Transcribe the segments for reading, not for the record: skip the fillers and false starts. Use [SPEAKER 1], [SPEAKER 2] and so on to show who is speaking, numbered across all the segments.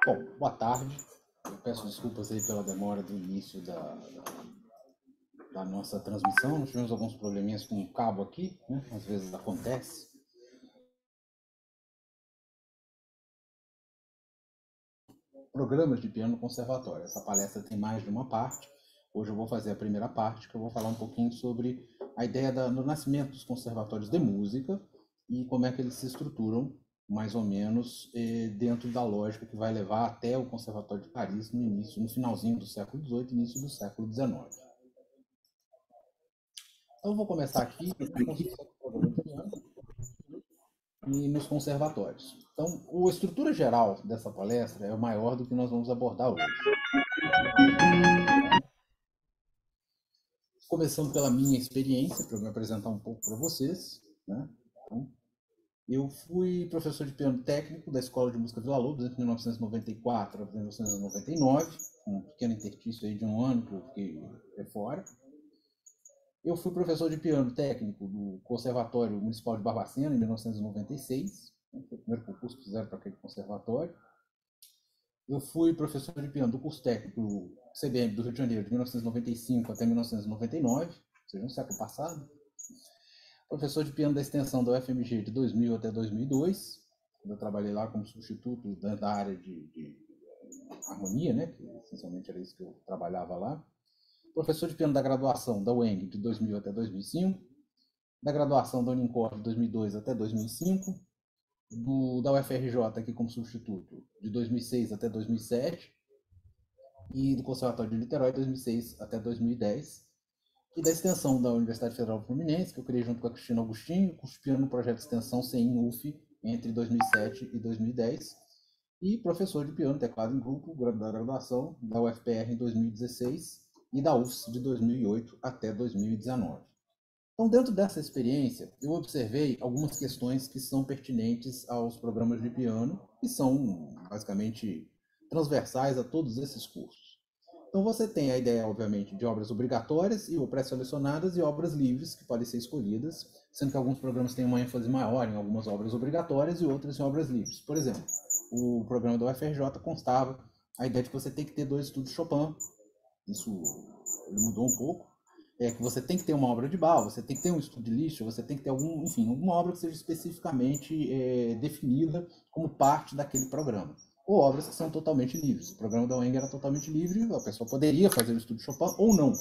[SPEAKER 1] Bom, boa tarde. Eu peço desculpas aí pela demora do início da nossa transmissão. Nós tivemos alguns probleminhas com o cabo aqui, né? Às vezes acontece. Programas de piano no conservatório. Essa palestra tem mais de uma parte. Hoje eu vou fazer a primeira parte, que eu vou falar um pouquinho sobre a ideia do nascimento dos conservatórios de música e como é que eles se estruturam, mais ou menos, dentro da lógica que vai levar até o Conservatório de Paris no finalzinho do século XVIII, início do século XIX. Então eu vou começar aqui na construção do programa de piano e nos conservatórios. Então, a estrutura geral dessa palestra é maior do que nós vamos abordar hoje. Começando pela minha experiência, para eu me apresentar um pouco para vocês, né? Então, eu fui professor de piano técnico da Escola de Música Vila Lobos entre 1994 e 1999, um pequeno interstício aí de um ano que eu fiquei fora. Eu fui professor de piano técnico do Conservatório Municipal de Barbacena em 1996, foi o primeiro concurso que fizeram para aquele conservatório. Eu fui professor de piano do curso técnico CBM do Rio de Janeiro de 1995 até 1999, ou seja, no século passado. Professor de piano da extensão da UFMG de 2000 até 2002, quando eu trabalhei lá como substituto da área de harmonia, né, que essencialmente era isso que eu trabalhava lá. Professor de piano da graduação da UENG de 2000 até 2005, da graduação da Unincor de 2002 até 2005, da UFRJ aqui como substituto de 2006 até 2007, e do Conservatório de Niterói de 2006 até 2010, e da extensão da Universidade Federal Fluminense, que eu criei junto com a Cristina Agostinho, curso piano no projeto de extensão CEIM-UF entre 2007 e 2010, e professor de piano, teclado em grupo, da graduação da UFPR em 2016 e da UFS de 2008 até 2019. Então, dentro dessa experiência, eu observei algumas questões que são pertinentes aos programas de piano e são, basicamente, transversais a todos esses cursos. Então, você tem a ideia, obviamente, de obras obrigatórias ou pré-selecionadas e obras livres, que podem ser escolhidas, sendo que alguns programas têm uma ênfase maior em algumas obras obrigatórias e outras em obras livres. Por exemplo, o programa da UFRJ constava a ideia de que você tem que ter 2 estudos de Chopin, isso mudou um pouco, que você tem que ter uma obra de Bach, você tem que ter um estudo de Liszt, você tem que ter alguma obra que seja especificamente definida como parte daquele programa. Ou obras que são totalmente livres. O programa da UENG era totalmente livre, a pessoa poderia fazer o estudo de Chopin ou não.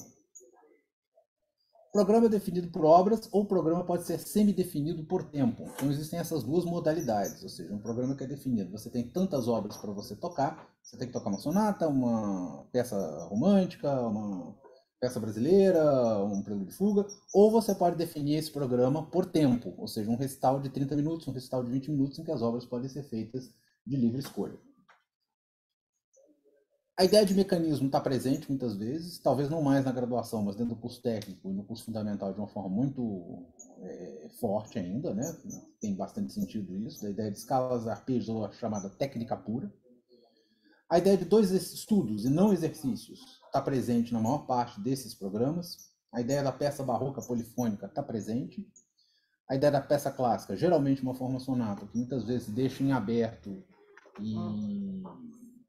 [SPEAKER 1] O programa é definido por obras ou o programa pode ser semi-definido por tempo. Então existem essas duas modalidades, ou seja, um programa que é definido, você tem tantas obras para você tocar, você tem que tocar uma sonata, uma peça romântica, uma peça brasileira, um prelúdio de fuga, ou você pode definir esse programa por tempo, ou seja, um recital de 30 minutos, um recital de 20 minutos, em que as obras podem ser feitas de livre escolha. A ideia de mecanismo está presente muitas vezes, talvez não mais na graduação, mas dentro do curso técnico e no curso fundamental de uma forma muito forte ainda, né? Tem bastante sentido isso, da ideia de escalas, arpejos ou a chamada técnica pura. A ideia de 2 estudos e não exercícios está presente na maior parte desses programas. A ideia da peça barroca polifônica está presente. A ideia da peça clássica, geralmente uma forma sonata, que muitas vezes deixa em aberto e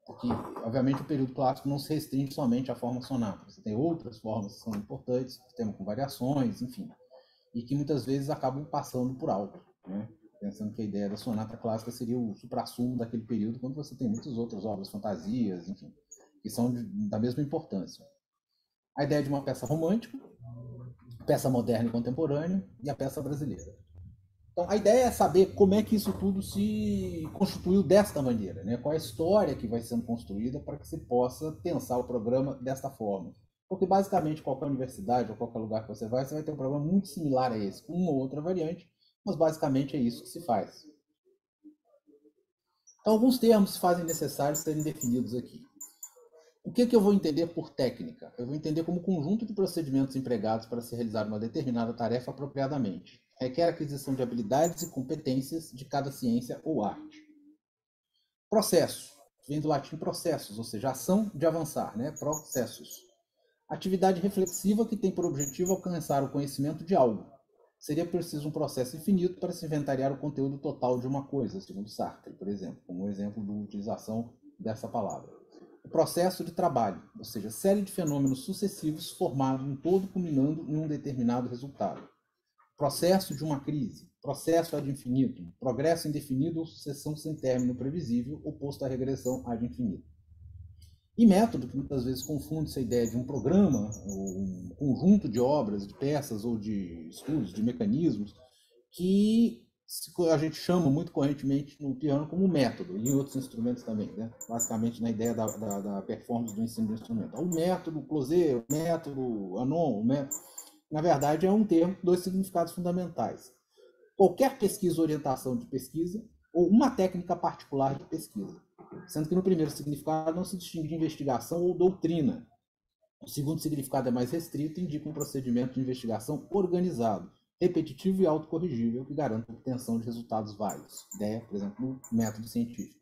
[SPEAKER 1] porque, obviamente, o período clássico não se restringe somente à forma sonata. Você tem outras formas que são importantes, tema com variações, enfim, e que muitas vezes acabam passando por alto, né? Pensando que a ideia da sonata clássica seria o suprassumo daquele período, quando você tem muitas outras obras, fantasias, enfim, que são da mesma importância. A ideia de uma peça romântica, peça moderna e contemporânea e a peça brasileira. Então, a ideia é saber como é que isso tudo se constituiu desta maneira, né? Qual é a história que vai sendo construída para que se possa pensar o programa desta forma. Porque, basicamente, qualquer universidade ou qualquer lugar que você vai ter um programa muito similar a esse, com uma ou outra variante, mas basicamente é isso que se faz. Então, alguns termos se fazem necessários serem definidos aqui. O que eu vou entender por técnica? Eu vou entender como conjunto de procedimentos empregados para se realizar uma determinada tarefa apropriadamente. Requer a aquisição de habilidades e competências de cada ciência ou arte. Processo, vem do latim processos, ou seja, ação de avançar, né? Processos. Atividade reflexiva que tem por objetivo alcançar o conhecimento de algo. Seria preciso um processo infinito para se inventariar o conteúdo total de uma coisa, segundo Sartre, por exemplo, como um exemplo da utilização dessa palavra. O processo de trabalho, ou seja, série de fenômenos sucessivos formados em todo culminando em um determinado resultado. Processo de uma crise, processo ad infinitum, progresso indefinido ou sucessão sem término previsível, oposto à regressão ad infinitum. E método, que muitas vezes confunde essa ideia de um programa, ou um conjunto de obras, de peças ou de estudos, de mecanismos, que a gente chama muito correntemente no piano como método, e em outros instrumentos também, né? Basicamente na ideia da performance do ensino do instrumento. O método Closet, o método Anon, o método... Na verdade, é um termo com dois significados fundamentais. Qualquer pesquisa ou orientação de pesquisa, ou uma técnica particular de pesquisa. Sendo que no primeiro significado não se distingue de investigação ou doutrina. O segundo significado é mais restrito e indica um procedimento de investigação organizado, repetitivo e autocorrigível que garanta a obtenção de resultados válidos. Ideia, por exemplo, no método científico.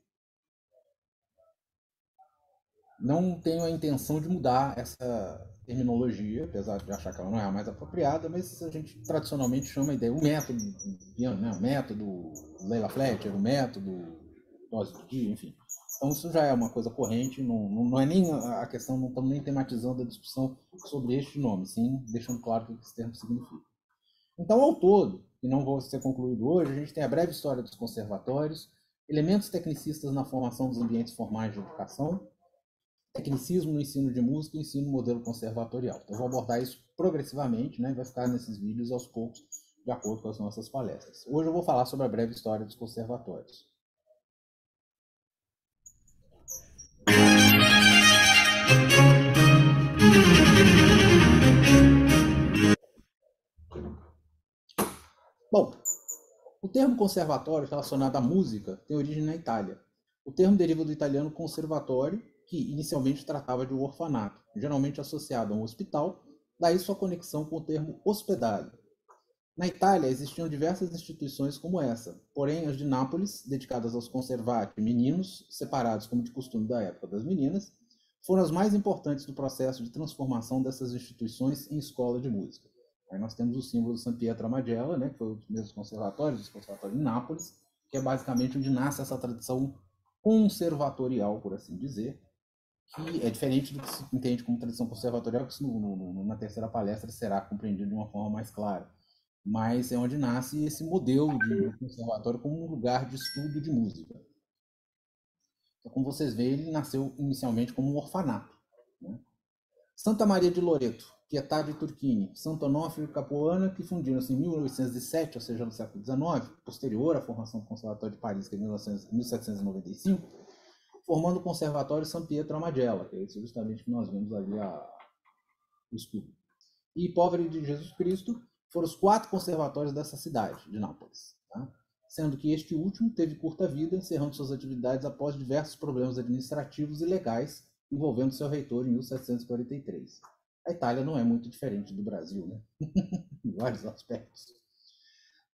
[SPEAKER 1] Não tenho a intenção de mudar essa terminologia, apesar de achar que ela não é a mais apropriada, mas a gente tradicionalmente chama a ideia, o método, né? O método Leila Fletcher, o método dose de dia, enfim. Então isso já é uma coisa corrente, não é nem a questão, não estamos nem tematizando a discussão sobre este nome, sim, deixando claro o que esse termo significa. Então, ao todo, e não vou ser concluído hoje, a gente tem a breve história dos conservatórios, elementos tecnicistas na formação dos ambientes formais de educação, tecnicismo no ensino de música e ensino modelo conservatorial. Então, eu vou abordar isso progressivamente, né? Vai ficar nesses vídeos aos poucos, de acordo com as nossas palestras. Hoje eu vou falar sobre a breve história dos conservatórios. Bom, o termo conservatório relacionado à música tem origem na Itália. O termo deriva do italiano conservatório, que inicialmente tratava de um orfanato, geralmente associado a um hospital, daí sua conexão com o termo hospedário. Na Itália existiam diversas instituições como essa, porém as de Nápoles, dedicadas aos conservati meninos, separados como de costume da época das meninas, foram as mais importantes do processo de transformação dessas instituições em escola de música. Aí nós temos o símbolo do San Pietro a Magella, né, que foi um dos mesmos conservatórios em Nápoles, que é basicamente onde nasce essa tradição conservatorial, por assim dizer, que é diferente do que se entende como tradição conservatorial, que isso na terceira palestra será compreendido de uma forma mais clara. Mas é onde nasce esse modelo de conservatório como um lugar de estudo de música. Então, como vocês veem, ele nasceu inicialmente como um orfanato, né? Santa Maria de Loreto, Pietà de Turchini, Santo Onofre e Capuana, que fundiram-se em 1807, ou seja, no século XIX, posterior à formação do Conservatório de Paris, que é em 1795, formando o Conservatório San Pietro a Magella, que é isso justamente que nós vemos ali o escudo. E Pobre de Jesus Cristo foram os 4 conservatórios dessa cidade, de Nápoles, tá? Sendo que este último teve curta vida, encerrando suas atividades após diversos problemas administrativos e legais envolvendo seu reitor em 1743. A Itália não é muito diferente do Brasil, né? Em vários aspectos.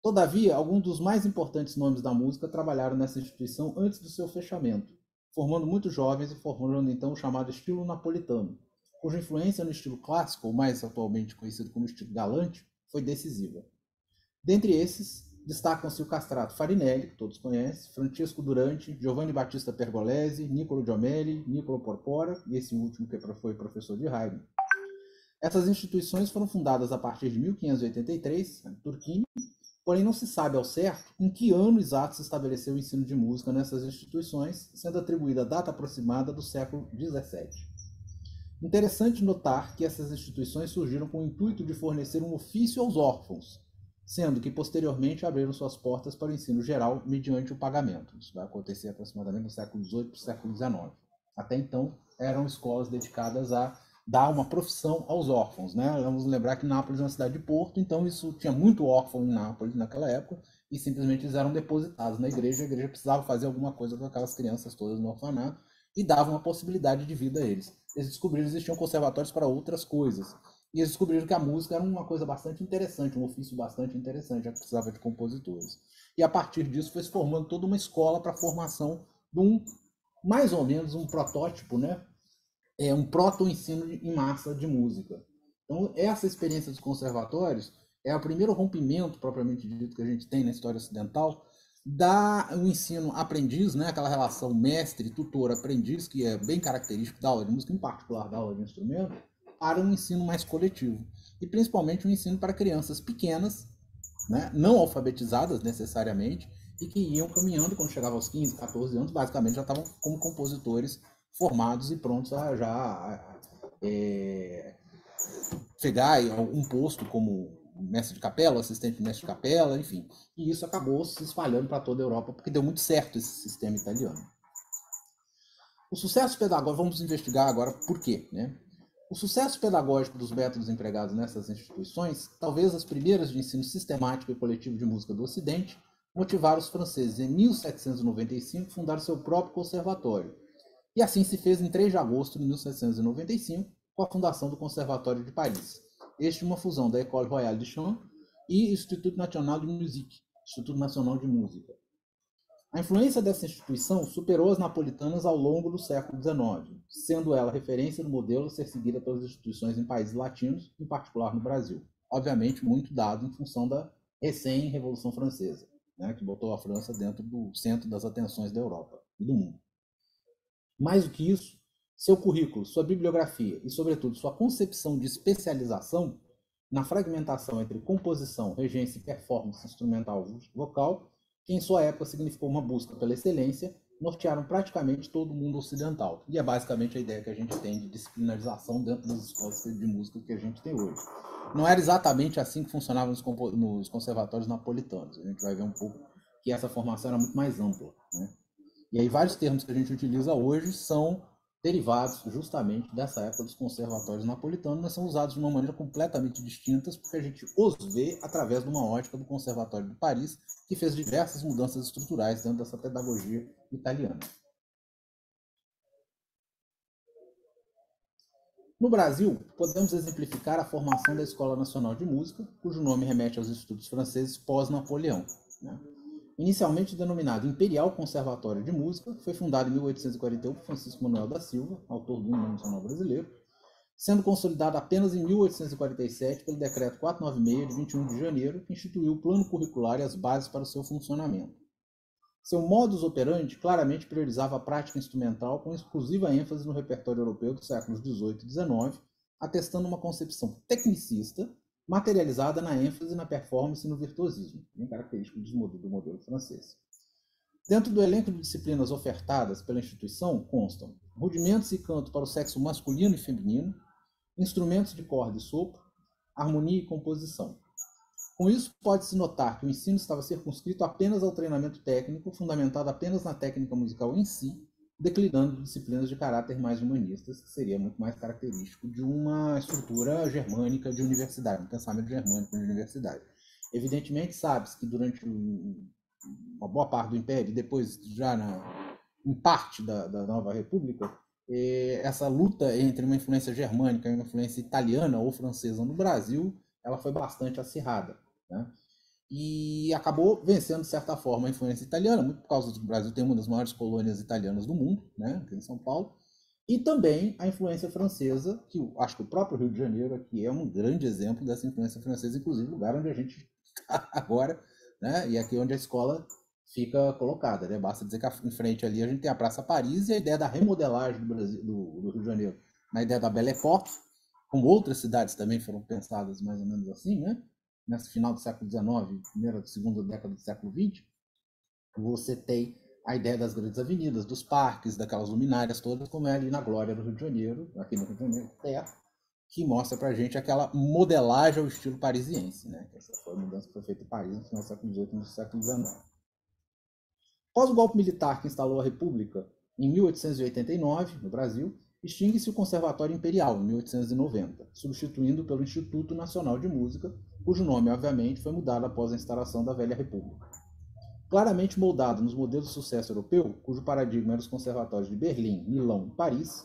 [SPEAKER 1] Todavia, alguns dos mais importantes nomes da música trabalharam nessa instituição antes do seu fechamento, formando muitos jovens e formando então o chamado estilo napolitano, cuja influência no estilo clássico, ou mais atualmente conhecido como estilo galante, foi decisiva. Dentre esses, destacam-se o castrato Farinelli, que todos conhecem, Francesco Durante, Giovanni Battista Pergolesi, Niccolo Giomelli, Niccolo Porpora, e esse último que foi professor de Haydn. Essas instituições foram fundadas a partir de 1583, em Turquini, porém não se sabe ao certo em que ano exato se estabeleceu o ensino de música nessas instituições, sendo atribuída a data aproximada do século XVII. Interessante notar que essas instituições surgiram com o intuito de fornecer um ofício aos órfãos, sendo que posteriormente abriram suas portas para o ensino geral mediante o pagamento. Isso vai acontecer aproximadamente no século XVIII para o século XIX. Até então, eram escolas dedicadas a dar uma profissão aos órfãos, né? Vamos lembrar que Nápoles é uma cidade de porto, então isso tinha muito órfão em Nápoles naquela época, e simplesmente eles eram depositados na igreja, a igreja precisava fazer alguma coisa com aquelas crianças todas no orfanato, e dava uma possibilidade de vida a eles. Eles descobriram que existiam conservatórios para outras coisas, e eles descobriram que a música era uma coisa bastante interessante, um ofício bastante interessante, já que precisava de compositores. E a partir disso foi se formando toda uma escola para a formação de um mais ou menos um protótipo, né? É um proto-ensino em massa de música. Então, essa experiência dos conservatórios é o primeiro rompimento, propriamente dito, que a gente tem na história ocidental, da o ensino aprendiz, né, aquela relação mestre, tutor, aprendiz, que é bem característico da aula de música, em particular da aula de instrumento, para um ensino mais coletivo. E principalmente um ensino para crianças pequenas, né, não alfabetizadas necessariamente, e que iam caminhando, quando chegavam aos 15, 14 anos, basicamente já estavam como compositores formados e prontos a já pegar um posto como mestre de capela, assistente de mestre de capela, enfim. E isso acabou se espalhando para toda a Europa, porque deu muito certo esse sistema italiano. O sucesso pedagógico, vamos investigar agora por quê, né? O sucesso pedagógico dos métodos empregados nessas instituições, talvez as primeiras de ensino sistemático e coletivo de música do Ocidente, motivaram os franceses em 1795 a fundar seu próprio conservatório. E assim se fez em 3 de agosto de 1795, com a fundação do Conservatório de Paris. Este uma fusão da École Royale de Chant e Institut National de Musique, Instituto Nacional de Música. A influência dessa instituição superou as napolitanas ao longo do século XIX, sendo ela referência no modelo a ser seguida pelas instituições em países latinos, em particular no Brasil. Obviamente, muito dado em função da recém-Revolução Francesa, né, que botou a França dentro do centro das atenções da Europa e do mundo. Mais do que isso, seu currículo, sua bibliografia e, sobretudo, sua concepção de especialização na fragmentação entre composição, regência e performance instrumental vocal, que em sua época significou uma busca pela excelência, nortearam praticamente todo o mundo ocidental. E é basicamente a ideia que a gente tem de disciplinarização dentro das escolas de música que a gente tem hoje. Não era exatamente assim que funcionava nos conservatórios napolitanos. A gente vai ver um pouco que essa formação era muito mais ampla, né? E aí vários termos que a gente utiliza hoje são derivados justamente dessa época dos conservatórios napolitanos, mas são usados de uma maneira completamente distinta, porque a gente os vê através de uma ótica do Conservatório de Paris, que fez diversas mudanças estruturais dentro dessa pedagogia italiana. No Brasil, podemos exemplificar a formação da Escola Nacional de Música, cujo nome remete aos estudos franceses pós-Napoleão, né? Inicialmente denominado Imperial Conservatório de Música, foi fundado em 1841 por Francisco Manuel da Silva, autor do Hino Nacional Brasileiro, sendo consolidado apenas em 1847 pelo Decreto 496, de 21 de janeiro, que instituiu o plano curricular e as bases para o seu funcionamento. Seu modus operandi claramente priorizava a prática instrumental com exclusiva ênfase no repertório europeu dos séculos XVIII e XIX, atestando uma concepção tecnicista materializada na ênfase na performance e no virtuosismo, bem característico do modelo francês. Dentro do elenco de disciplinas ofertadas pela instituição constam rudimentos e canto para o sexo masculino e feminino, instrumentos de corda e sopro, harmonia e composição. Com isso, pode-se notar que o ensino estava circunscrito apenas ao treinamento técnico, fundamentado apenas na técnica musical em si, declinando disciplinas de caráter mais humanistas, que seria muito mais característico de uma estrutura germânica de universidade, um pensamento germânico de universidade. Evidentemente, sabe-se que durante uma boa parte do Império, e depois já em parte da Nova República, essa luta entre uma influência germânica e uma influência italiana ou francesa no Brasil, ela foi bastante acirrada, né? E acabou vencendo, de certa forma, a influência italiana, muito por causa do Brasil ter uma das maiores colônias italianas do mundo, né, aqui em São Paulo, e também a influência francesa, que eu acho que o próprio Rio de Janeiro aqui é um grande exemplo dessa influência francesa, inclusive o lugar onde a gente está agora, né, e aqui onde a escola fica colocada, né? Basta dizer que em frente ali a gente tem a Praça Paris e a ideia da remodelagem do, Brasil, do Rio de Janeiro, na ideia da Belle Époque, como outras cidades também foram pensadas mais ou menos assim, né? Nesse final do século XIX, primeira, segunda década do século XX, você tem a ideia das grandes avenidas, dos parques, daquelas luminárias todas, como é ali na Glória do Rio de Janeiro, aqui no Rio de Janeiro, que mostra pra gente aquela modelagem ao estilo parisiense, né? Essa foi a mudança que foi feita em Paris no final do século XVIII e no século XIX. Após o golpe militar que instalou a República em 1889, no Brasil, extingue-se o Conservatório Imperial, em 1890, substituindo pelo Instituto Nacional de Música, cujo nome, obviamente, foi mudado após a instalação da Velha República. Claramente moldado nos modelos de sucesso europeu, cujo paradigma era os conservatórios de Berlim, Milão e Paris,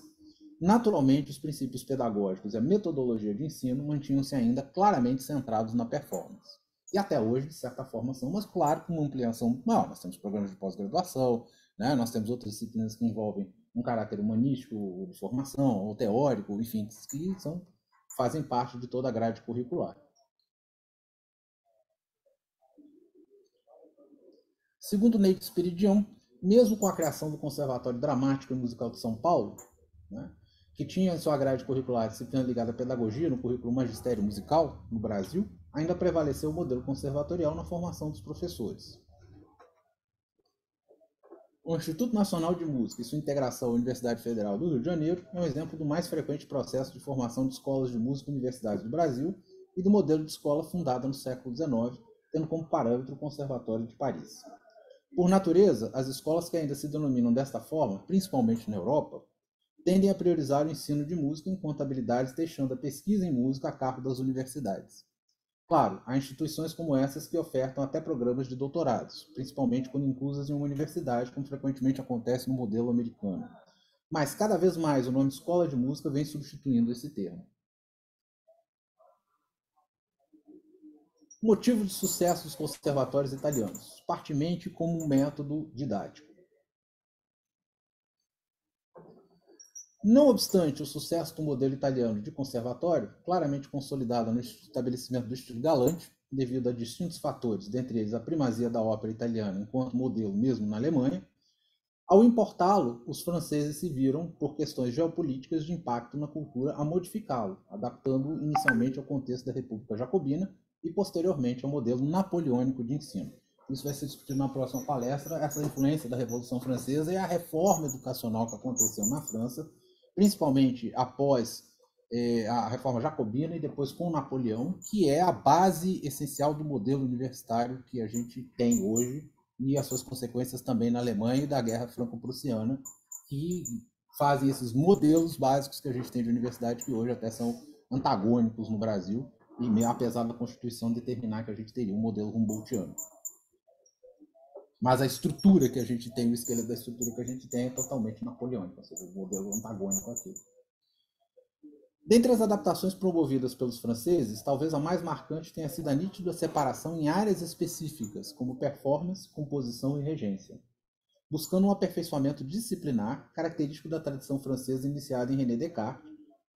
[SPEAKER 1] naturalmente os princípios pedagógicos e a metodologia de ensino mantinham-se ainda claramente centrados na performance. E até hoje, de certa forma, são, mas claro, com uma ampliação maior. Nós temos programas de pós-graduação, né? Nós temos outras disciplinas que envolvem um caráter humanístico, de formação, ou teórico, enfim, que fazem parte de toda a grade curricular. Segundo Neide Spiridion, mesmo com a criação do Conservatório Dramático e Musical de São Paulo, né, que tinha em sua grade curricular a disciplina ligada à pedagogia no currículo magistério musical no Brasil, ainda prevaleceu o modelo conservatorial na formação dos professores. O Instituto Nacional de Música e sua integração à Universidade Federal do Rio de Janeiro é um exemplo do mais frequente processo de formação de escolas de música e universidades do Brasil e do modelo de escola fundada no século XIX, tendo como parâmetro o Conservatório de Paris. Por natureza, as escolas que ainda se denominam desta forma, principalmente na Europa, tendem a priorizar o ensino de música enquanto habilidades, deixando a pesquisa em música a cargo das universidades. Claro, há instituições como essas que ofertam até programas de doutorados, principalmente quando inclusas em uma universidade, como frequentemente acontece no modelo americano. Mas cada vez mais o nome escola de música vem substituindo esse termo. Motivo de sucesso dos conservatórios italianos, partimente como um método didático. Não obstante o sucesso do modelo italiano de conservatório, claramente consolidado no estabelecimento do estilo Galante, devido a distintos fatores, dentre eles a primazia da ópera italiana enquanto modelo mesmo na Alemanha, ao importá-lo, os franceses se viram, por questões geopolíticas de impacto na cultura, a modificá-lo, adaptando-o inicialmente ao contexto da República Jacobina e posteriormente ao modelo napoleônico de ensino. Isso vai ser discutido na próxima palestra, essa influência da Revolução Francesa e a reforma educacional que aconteceu na França, principalmente após a reforma jacobina e depois com Napoleão, que é a base essencial do modelo universitário que a gente tem hoje e as suas consequências também na Alemanha e da Guerra Franco-Prussiana, que fazem esses modelos básicos que a gente tem de universidade que hoje até são antagônicos no Brasil, e apesar da Constituição determinar que a gente teria um modelo Humboldtiano. Mas a estrutura que a gente tem, o esqueleto da estrutura que a gente tem é totalmente napoleônico, ou seja, o modelo antagônico aqui. Dentre as adaptações promovidas pelos franceses, talvez a mais marcante tenha sido a nítida separação em áreas específicas, como performance, composição e regência, buscando um aperfeiçoamento disciplinar, característico da tradição francesa iniciada em René Descartes,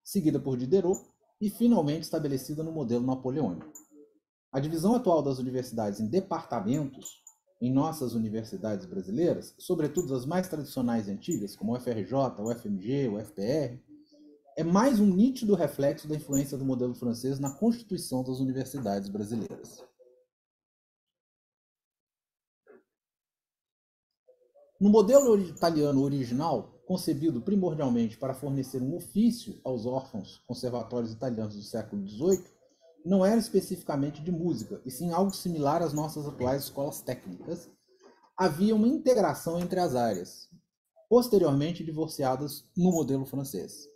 [SPEAKER 1] seguida por Diderot e finalmente estabelecida no modelo napoleônico. A divisão atual das universidades em departamentos, em nossas universidades brasileiras, sobretudo as mais tradicionais e antigas, como o FRJ, o FMG, o FPR, é mais um nítido reflexo da influência do modelo francês na constituição das universidades brasileiras. No modelo italiano original, concebido primordialmente para fornecer um ofício aos órfãos conservatórios italianos do século XVIII, não era especificamente de música, e sim algo similar às nossas atuais escolas técnicas. Havia uma integração entre as áreas, posteriormente divorciadas no modelo francês.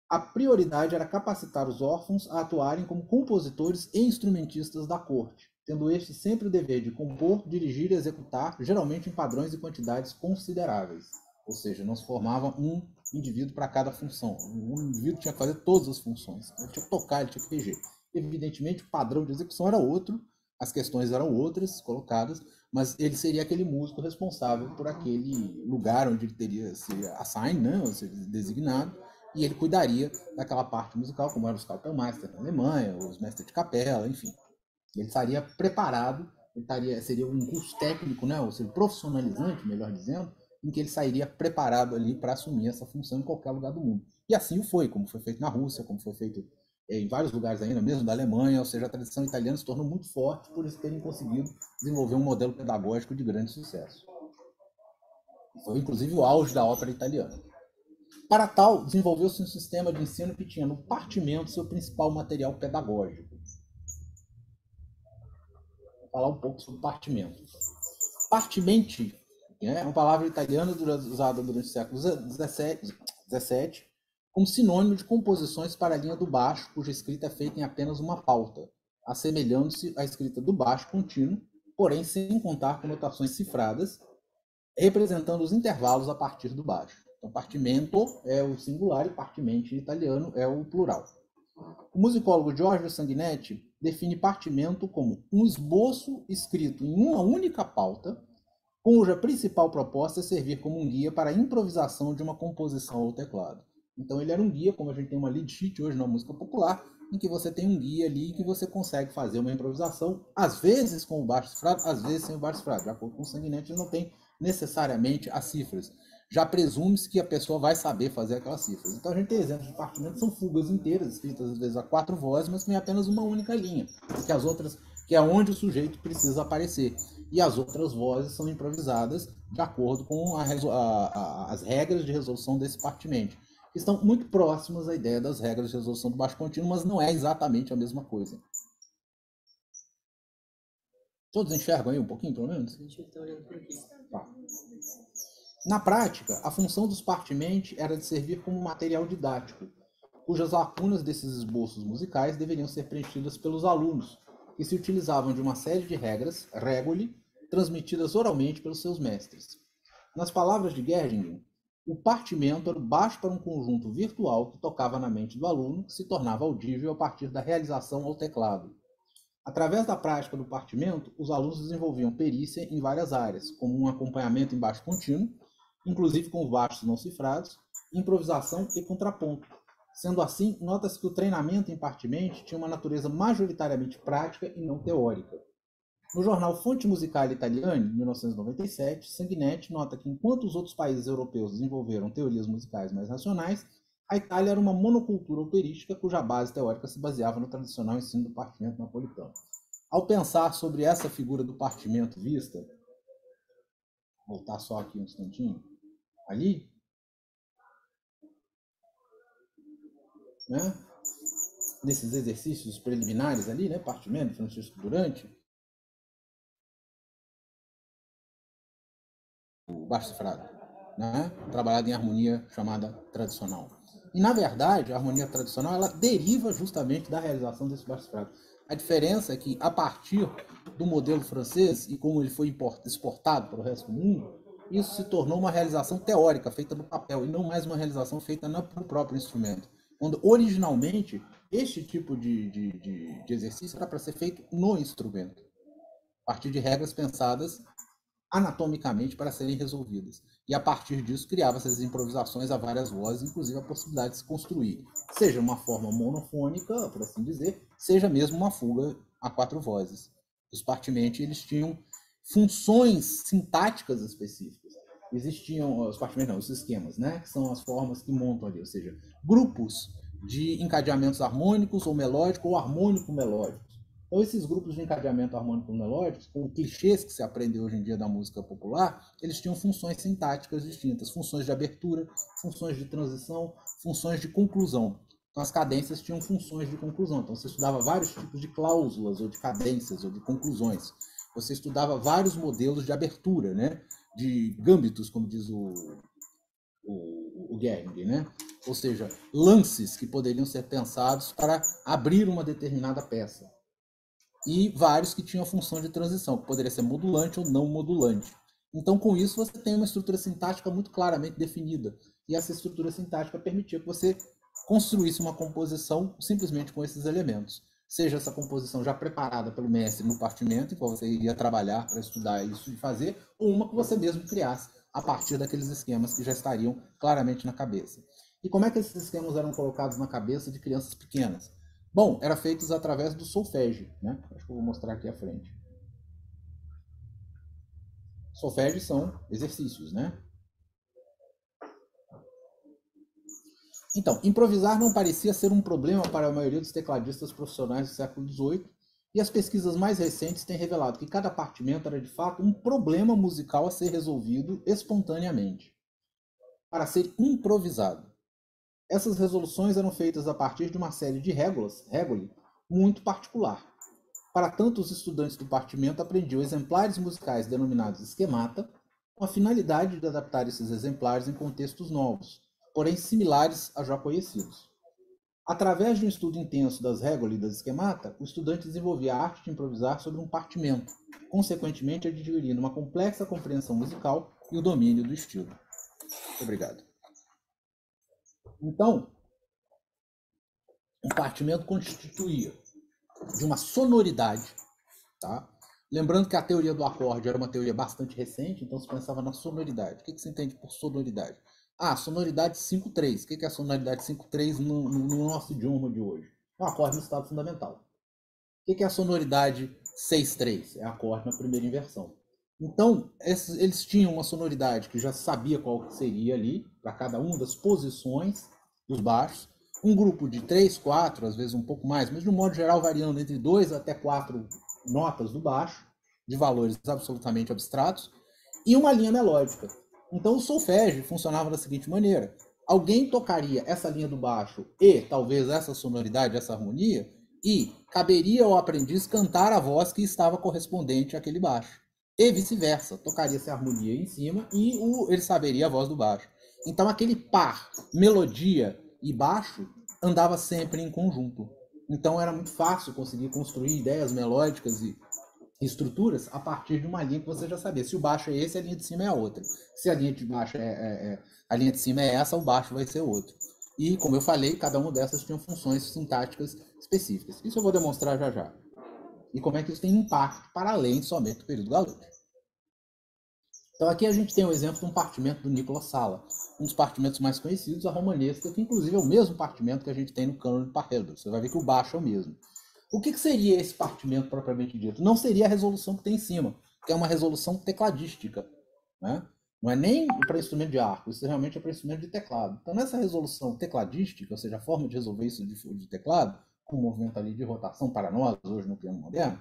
[SPEAKER 1] A prioridade era capacitar os órfãos a atuarem como compositores e instrumentistas da corte, tendo estes sempre o dever de compor, dirigir e executar, geralmente em padrões e quantidades consideráveis. Ou seja, não se formava um indivíduo para cada função. Um indivíduo tinha que fazer todas as funções. Ele tinha que tocar, ele tinha que reger. Evidentemente, o padrão de execução era outro, as questões eram outras colocadas, mas ele seria aquele músico responsável por aquele lugar onde ele teria se assigned, né, ou seja, designado, e ele cuidaria daquela parte musical, como eram os Kapellmeister na Alemanha, os mestres de capela, enfim. Ele estaria preparado, seria um curso técnico, né, ou seja, profissionalizante, melhor dizendo, em que ele sairia preparado ali para assumir essa função em qualquer lugar do mundo. E assim o foi, como foi feito na Rússia, como foi feito em vários lugares ainda, mesmo da Alemanha, ou seja, a tradição italiana se tornou muito forte por eles terem conseguido desenvolver um modelo pedagógico de grande sucesso. Foi inclusive o auge da ópera italiana. Para tal, desenvolveu-se um sistema de ensino que tinha no partimento seu principal material pedagógico. Vou falar um pouco sobre partimento. Partimenti é uma palavra italiana usada durante o século XVII como sinônimo de composições para a linha do baixo, cuja escrita é feita em apenas uma pauta, assemelhando-se à escrita do baixo contínuo, porém sem contar com notações cifradas, representando os intervalos a partir do baixo. Então, partimento é o singular e partimenti em italiano é o plural. O musicólogo Giorgio Sanguinetti define partimento como um esboço escrito em uma única pauta, cuja principal proposta é servir como um guia para a improvisação de uma composição ao teclado. Então ele era um guia, como a gente tem uma lead sheet hoje na música popular, em que você tem um guia ali que você consegue fazer uma improvisação, às vezes com o baixo cifrado, às vezes sem o baixo cifrado. De acordo com o Sanguinetti, ele não tem necessariamente as cifras. Já presume-se que a pessoa vai saber fazer aquelas cifras. Então a gente tem exemplos de partimentos, são fugas inteiras, escritas às vezes a 4 vozes, mas tem apenas uma única linha, que as outras, que é onde o sujeito precisa aparecer. E as outras vozes são improvisadas de acordo com as regras de resolução desse partimento, que estão muito próximas à ideia das regras de resolução do baixo contínuo, mas não é exatamente a mesma coisa. Todos enxergam aí um pouquinho, pelo menos? Tá. Na prática, a função dos partimentos era de servir como material didático, cujas lacunas desses esboços musicais deveriam ser preenchidas pelos alunos, que se utilizavam de uma série de regras, reguli, transmitidas oralmente pelos seus mestres. Nas palavras de Gerdingen, o partimento era o baixo para um conjunto virtual que tocava na mente do aluno, que se tornava audível a partir da realização ao teclado. Através da prática do partimento, os alunos desenvolviam perícia em várias áreas, como um acompanhamento em baixo contínuo, inclusive com baixos não cifrados, improvisação e contraponto. Sendo assim, nota-se que o treinamento em partimento tinha uma natureza majoritariamente prática e não teórica. No jornal Fonte Musicale Italiane, 1997, Sanguinetti nota que enquanto os outros países europeus desenvolveram teorias musicais mais racionais, a Itália era uma monocultura operística cuja base teórica se baseava no tradicional ensino do partimento napolitano. Ao pensar sobre essa figura do partimento vista, vou voltar só aqui um instantinho, ali, né, nesses exercícios preliminares ali, né, partimento, Francisco Durante, o baixo cifrado, né, trabalhado em harmonia chamada tradicional. E, na verdade, a harmonia tradicional ela deriva justamente da realização desse baixo cifrado. A diferença é que, a partir do modelo francês e como ele foi exportado para o resto do mundo, isso se tornou uma realização teórica, feita no papel, e não mais uma realização feita no próprio instrumento. Quando, originalmente, este tipo de exercício era para ser feito no instrumento, a partir de regras pensadas anatomicamente para serem resolvidas. E a partir disso criava-se as improvisações a várias vozes, inclusive a possibilidade de se construir, seja uma forma monofônica, por assim dizer, seja mesmo uma fuga a 4 vozes. Os partimentos eles tinham funções sintáticas específicas. Existiam os partimentos, não, os esquemas, né, que são as formas que montam ali, ou seja, grupos de encadeamentos harmônicos ou melódicos ou harmônico-melódicos. Então, esses grupos de encadeamento harmônico melódicos, com clichês que se aprende hoje em dia da música popular, eles tinham funções sintáticas distintas, funções de abertura, funções de transição, funções de conclusão. Então, as cadências tinham funções de conclusão. Então, você estudava vários tipos de cláusulas, ou de cadências, ou de conclusões. Você estudava vários modelos de abertura, né? De gâmbitos, como diz o Gehring, né? Ou seja, lances que poderiam ser pensados para abrir uma determinada peça. E vários que tinham a função de transição, que poderia ser modulante ou não modulante. Então, com isso, você tem uma estrutura sintática muito claramente definida. E essa estrutura sintática permitia que você construísse uma composição simplesmente com esses elementos. Seja essa composição já preparada pelo mestre no partimento, em qual você iria trabalhar para estudar isso e fazer, ou uma que você mesmo criasse a partir daqueles esquemas que já estariam claramente na cabeça. E como é que esses esquemas eram colocados na cabeça de crianças pequenas? Bom, era feito através do solfégio, né? Acho que eu vou mostrar aqui à frente. Solfégios são exercícios, né? Então, improvisar não parecia ser um problema para a maioria dos tecladistas profissionais do século XVIII, e as pesquisas mais recentes têm revelado que cada partimento era de fato um problema musical a ser resolvido espontaneamente, para ser improvisado. Essas resoluções eram feitas a partir de uma série de reguli, muito particular. Para tanto, os estudantes do partimento aprendiam exemplares musicais denominados esquemata, com a finalidade de adaptar esses exemplares em contextos novos, porém similares a já conhecidos. Através de um estudo intenso das regras e das esquemata, o estudante desenvolvia a arte de improvisar sobre um partimento, consequentemente adquirindo uma complexa compreensão musical e o domínio do estilo. Muito obrigado. Então, um partimento constituía de uma sonoridade, tá? Lembrando que a teoria do acorde era uma teoria bastante recente, então se pensava na sonoridade. O que se entende por sonoridade? Ah, sonoridade 5/3. O que é a sonoridade 5/3 no nosso idioma de hoje? É um acorde no estado fundamental. O que é a sonoridade 6/3? É acorde na primeira inversão. Então, eles tinham uma sonoridade que já sabia qual seria ali, para cada uma das posições dos baixos. Um grupo de 3, 4, às vezes um pouco mais, mas de um modo geral variando entre 2 até 4 notas do baixo, de valores absolutamente abstratos, e uma linha melódica. Então o solfégio funcionava da seguinte maneira: alguém tocaria essa linha do baixo e talvez essa sonoridade, essa harmonia, e caberia ao aprendiz cantar a voz que estava correspondente àquele baixo. E vice-versa, tocaria-se a harmonia em cima e ele saberia a voz do baixo. Então aquele par, melodia e baixo, andava sempre em conjunto. Então era muito fácil conseguir construir ideias melódicas e estruturas a partir de uma linha que você já sabia. Se o baixo é esse, a linha de cima é a outra. Se a linha de baixo a linha de cima é essa, o baixo vai ser outro. E, como eu falei, cada uma dessas tinha funções sintáticas específicas. Isso eu vou demonstrar já já. E como é que isso tem impacto para além somente do período galante. Então aqui a gente tem o exemplo de um partimento do Nicola Sala, um dos partimentos mais conhecidos, a romanesca, que inclusive é o mesmo partimento que a gente tem no cânone de Parhelder. Você vai ver que o baixo é o mesmo. O que seria esse partimento propriamente dito? Não seria a resolução que tem em cima, que é uma resolução tecladística. Né? Não é nem para instrumento de arco, isso realmente é para instrumento de teclado. Então, nessa resolução tecladística, ou seja, a forma de resolver isso de teclado, com o movimento ali de rotação para nós, hoje no piano moderno,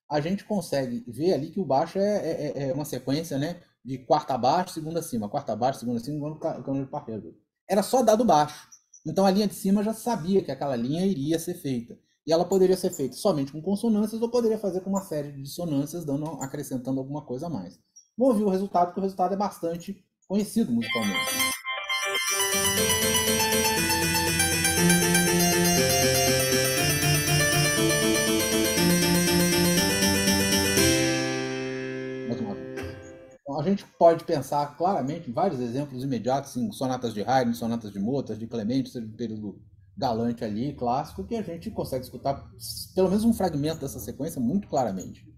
[SPEAKER 1] a gente consegue ver ali que o baixo é uma sequência, né, de quarta abaixo, segunda acima, quarta abaixo, segunda acima, igual no cânone de Parhelder. Era só dado baixo. Então a linha de cima já sabia que aquela linha iria ser feita. E ela poderia ser feita somente com consonâncias ou poderia fazer com uma série de dissonâncias, acrescentando alguma coisa a mais. Vamos ouvir o resultado, porque o resultado é bastante conhecido musicalmente. Mais uma vez. Então, a gente pode pensar claramente em vários exemplos imediatos, em sonatas de Haydn, sonatas de Mozart, de Clemente, seja do período galante ali, clássico, que a gente consegue escutar pelo menos um fragmento dessa sequência muito claramente.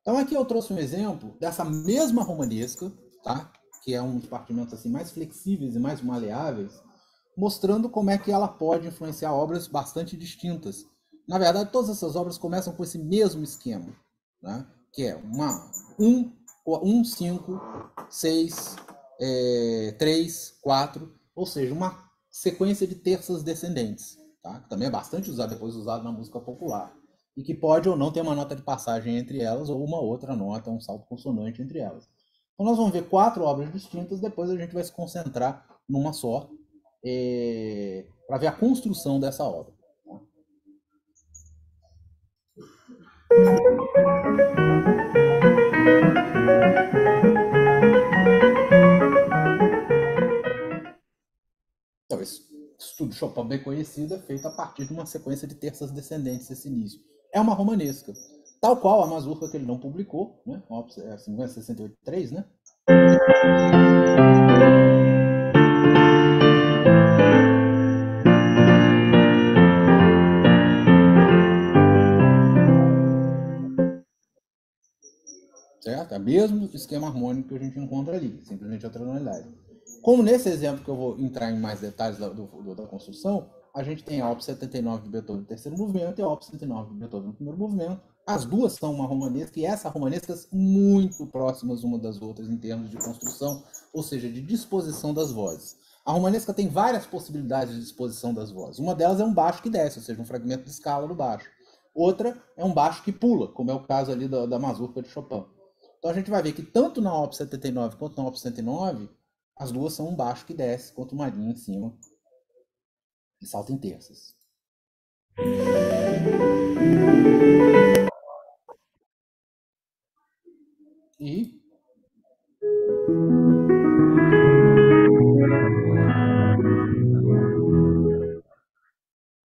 [SPEAKER 1] Então aqui eu trouxe um exemplo dessa mesma romanesca, tá? Que é um dos partimentos assim, mais flexíveis e mais maleáveis, mostrando como é que ela pode influenciar obras bastante distintas. Na verdade, todas essas obras começam com esse mesmo esquema, né? Que é 1, 5, 6, 3, 4, ou seja, uma sequência de terças descendentes, tá? Que também é bastante usado, depois usado na música popular. E que pode ou não ter uma nota de passagem entre elas, ou uma outra nota, um salto consonante entre elas. Então nós vamos ver 4 obras distintas, depois a gente vai se concentrar numa só, para ver a construção dessa obra. Tá? Então, esse estudo de Chopin bem conhecido é feito a partir de uma sequência de terças descendentes, esse início. É uma romanesca, tal qual a mazurca que ele não publicou, né? É a 68.3, né? Certo? É o mesmo esquema harmônico que a gente encontra ali, simplesmente a tonalidade. Como nesse exemplo que eu vou entrar em mais detalhes da construção, a gente tem a Op. 79 de Beethoven no terceiro movimento e a Op. 109 de Beethoven no primeiro movimento. As duas são uma romanesca e essas romanescas muito próximas uma das outras em termos de construção, ou seja, de disposição das vozes. A romanesca tem várias possibilidades de disposição das vozes. Uma delas é um baixo que desce, ou seja, um fragmento de escala do baixo. Outra é um baixo que pula, como é o caso ali da mazurca de Chopin. Então a gente vai ver que tanto na Op. 79 quanto na Op. 109, as duas são um baixo que desce contra uma linha em cima e salta em terças. E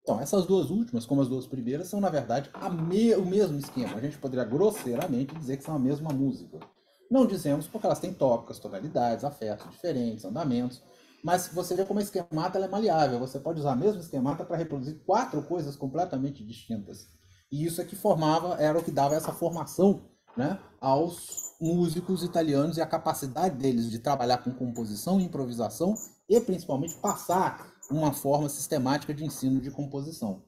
[SPEAKER 1] então Essas duas últimas, como as duas primeiras, são, na verdade, o mesmo esquema. A gente poderia grosseiramente dizer que são a mesma música. Não dizemos porque elas têm tópicas, tonalidades, afetos diferentes, andamentos. Mas você vê como a esquemata ela é maleável. Você pode usar a mesma esquemata para reproduzir 4 coisas completamente distintas. E isso é que era o que dava essa formação, né, aos músicos italianos e a capacidade deles de trabalhar com composição e improvisação e principalmente passar uma forma sistemática de ensino de composição.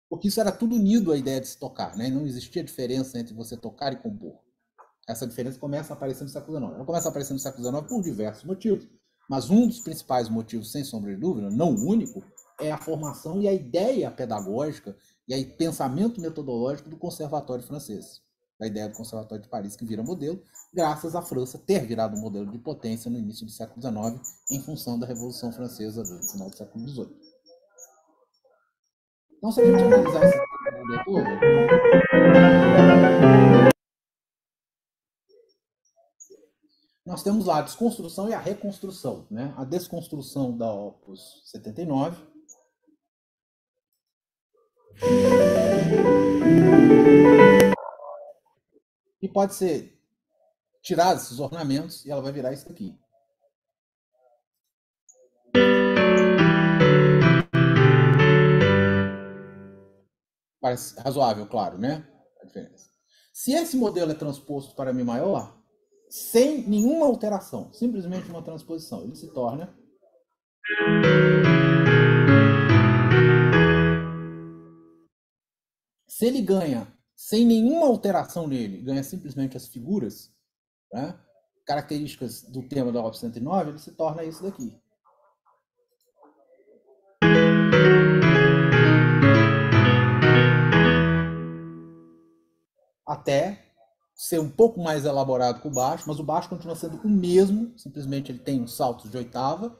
[SPEAKER 1] Porque isso era tudo unido à ideia de se tocar, né? Não existia diferença entre você tocar e compor. Essa diferença começa a aparecer no século XIX. Ela começa a aparecer no século XIX por diversos motivos, mas um dos principais motivos, sem sombra de dúvida, não o único, é a formação e a ideia pedagógica e o pensamento metodológico do Conservatório francês. A ideia do Conservatório de Paris, que vira modelo, graças à França ter virado um modelo de potência no início do século XIX, em função da Revolução Francesa do final do século XVIII. Então, se a gente analisar essa coisa toda, nós temos lá a desconstrução e a reconstrução, né? A desconstrução da Opus 79, e pode ser tirar esses ornamentos e ela vai virar isso aqui. Parece razoável, claro, né? A diferença. Se esse modelo é transposto para Mi maior, sem nenhuma alteração, simplesmente uma transposição, ele se torna se ele ganha sem nenhuma alteração nele, ganha simplesmente as figuras, né, características do tema da Opus 109, ele se torna isso daqui. Até ser um pouco mais elaborado que o baixo, mas o baixo continua sendo o mesmo, simplesmente ele tem uns saltos de oitava,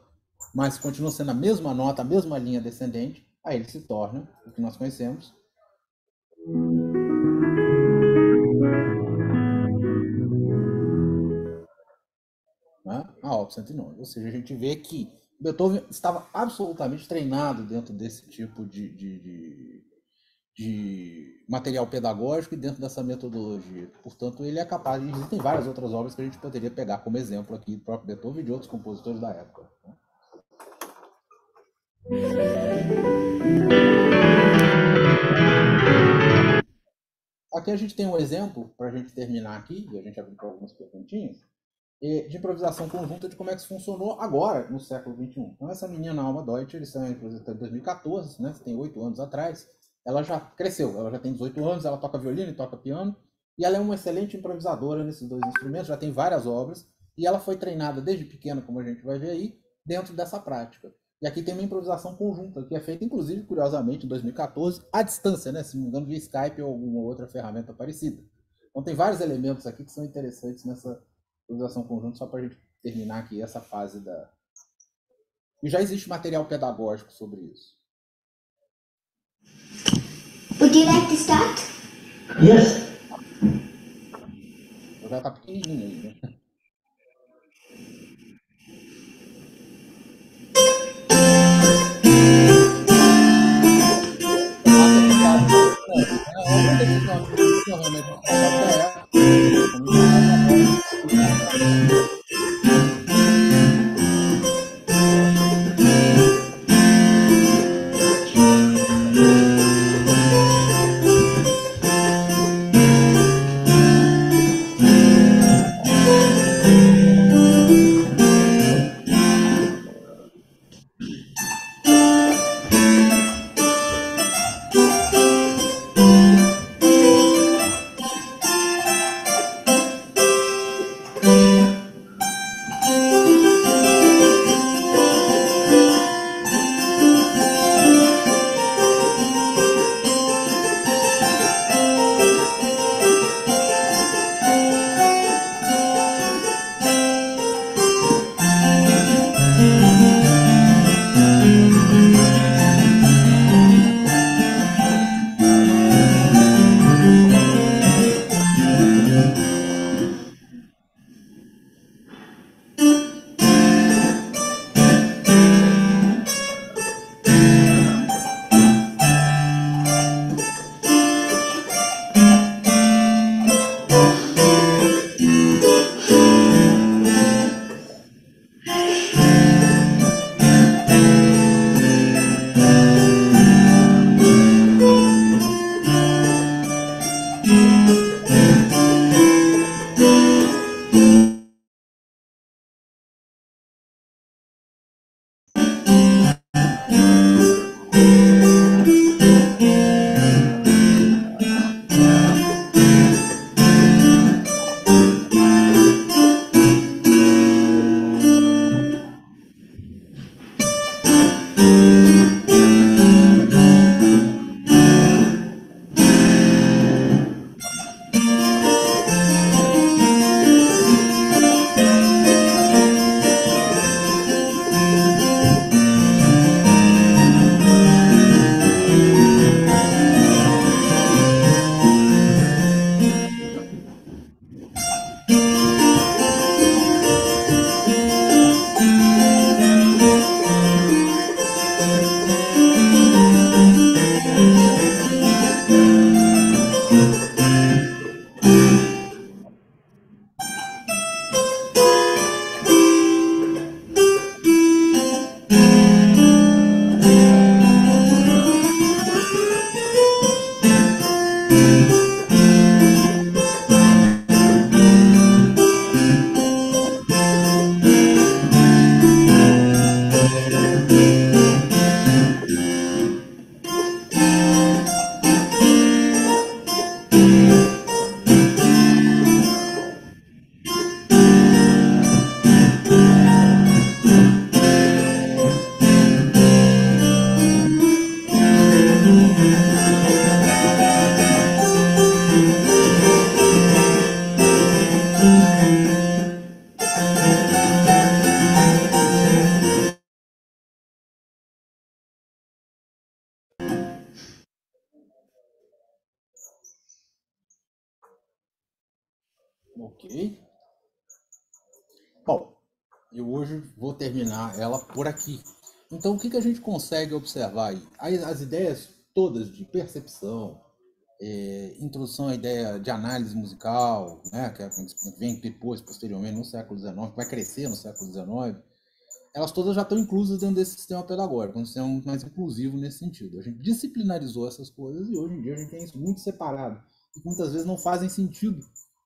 [SPEAKER 1] mas continua sendo a mesma nota, a mesma linha descendente, aí ele se torna o que nós conhecemos. Né? A Opus 109. Ou seja, a gente vê que Beethoven estava absolutamente treinado dentro desse tipo de material pedagógico e dentro dessa metodologia. Portanto, ele é capaz, e existem várias outras obras que a gente poderia pegar como exemplo aqui do próprio Beethoven e de outros compositores da época. Né? Aqui a gente tem um exemplo, para a gente terminar aqui, e a gente abrir para algumas perguntinhas, de improvisação conjunta de como é que isso funcionou agora, no século XXI. Então, essa menina Alma Deutsch, eles são em 2014, né? Tem 8 anos atrás, ela já cresceu, ela já tem 18 anos, ela toca violino e toca piano, e ela é uma excelente improvisadora nesses dois instrumentos, já tem várias obras, e ela foi treinada desde pequena, como a gente vai ver aí, dentro dessa prática. E aqui tem uma improvisação conjunta, que é feita, inclusive, curiosamente, em 2014, à distância, né? Se não me engano, via Skype ou alguma outra ferramenta parecida. Então tem vários elementos aqui que são interessantes nessa improvisação conjunta, só para a gente terminar aqui essa fase da... E já existe material pedagógico sobre isso.
[SPEAKER 2] Would you like to start?
[SPEAKER 3] Yes.
[SPEAKER 1] Já está pequenininho aí, né? Ok. Bom, eu hoje vou terminar ela por aqui. Então, o que a gente consegue observar aí? As ideias todas de percepção, introdução à ideia de análise musical, né, que vem depois, posteriormente, no século XIX, vai crescer no século XIX, elas todas já estão inclusas dentro desse sistema pedagógico, um sistema muito mais inclusivo nesse sentido. A gente disciplinarizou essas coisas e hoje em dia a gente tem isso muito separado, e muitas vezes não fazem sentido.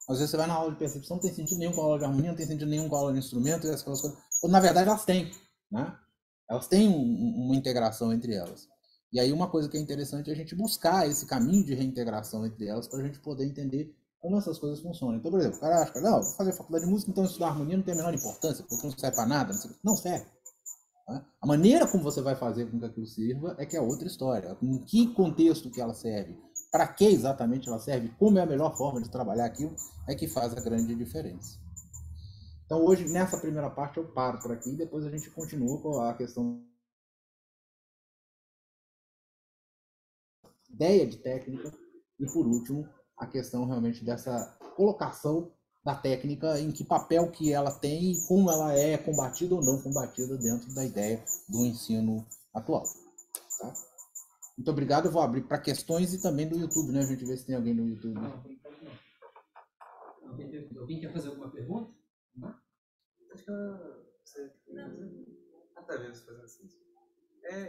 [SPEAKER 1] Às vezes você vai na aula de percepção, não tem sentido nenhum com a aula de harmonia, não tem sentido nenhum com a aula de instrumento, e aquelas coisas, quando na verdade elas têm, né? Elas têm uma integração entre elas. E aí uma coisa que é interessante é a gente buscar esse caminho de reintegração entre elas para a gente poder entender como essas coisas funcionam. Então, por exemplo, o cara acha, não, vou fazer faculdade de música, então estudar harmonia não tem a menor importância, porque não serve para nada. Não serve. Né? A maneira como você vai fazer com que aquilo sirva é que é outra história. Em que contexto que ela serve, para que exatamente ela serve, como é a melhor forma de trabalhar aquilo, é que faz a grande diferença. Então, hoje, nessa primeira parte, eu paro por aqui e depois a gente continua com a questão ideia de técnica e, por último, a questão realmente dessa colocação da técnica, em que papel que ela tem e como ela é combatida ou não combatida dentro da ideia do ensino atual. Tá? Muito obrigado, eu vou abrir para questões e também do YouTube, né? A gente vê se tem alguém no YouTube.
[SPEAKER 3] Não, alguém quer fazer alguma pergunta?
[SPEAKER 4] Acho que você... tá vendo fazendo assim.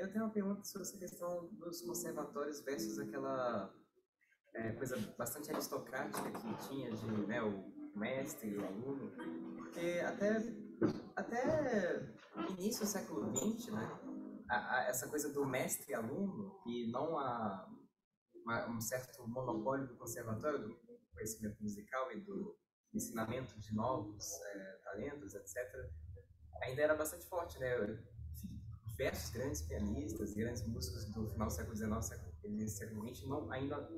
[SPEAKER 4] Eu tenho uma pergunta sobre essa questão dos conservatórios versus aquela coisa bastante aristocrática que tinha de, né, o mestre e o aluno, porque até início do século XX, né, essa coisa do mestre e aluno e não um certo monopólio do conservatório, do conhecimento musical e do ensinamento de novos talentos, etc., ainda era bastante forte, né? Diversos grandes pianistas, grandes músicos do final do século XIX e século XX ainda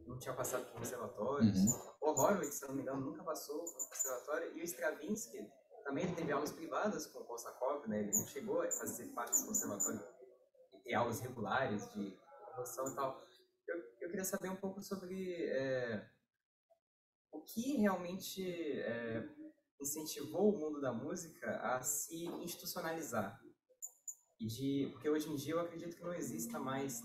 [SPEAKER 4] não tinham passado por conservatórios. O Horowitz, se não me engano, nunca passou por conservatório. E o Stravinsky também ele teve aulas privadas com o Korsakov, né? Ele não chegou a fazer parte do conservatório e ter aulas regulares de composição e tal. Eu queria saber um pouco sobre o que realmente incentivou o mundo da música a se institucionalizar. Porque hoje em dia eu acredito que não exista mais,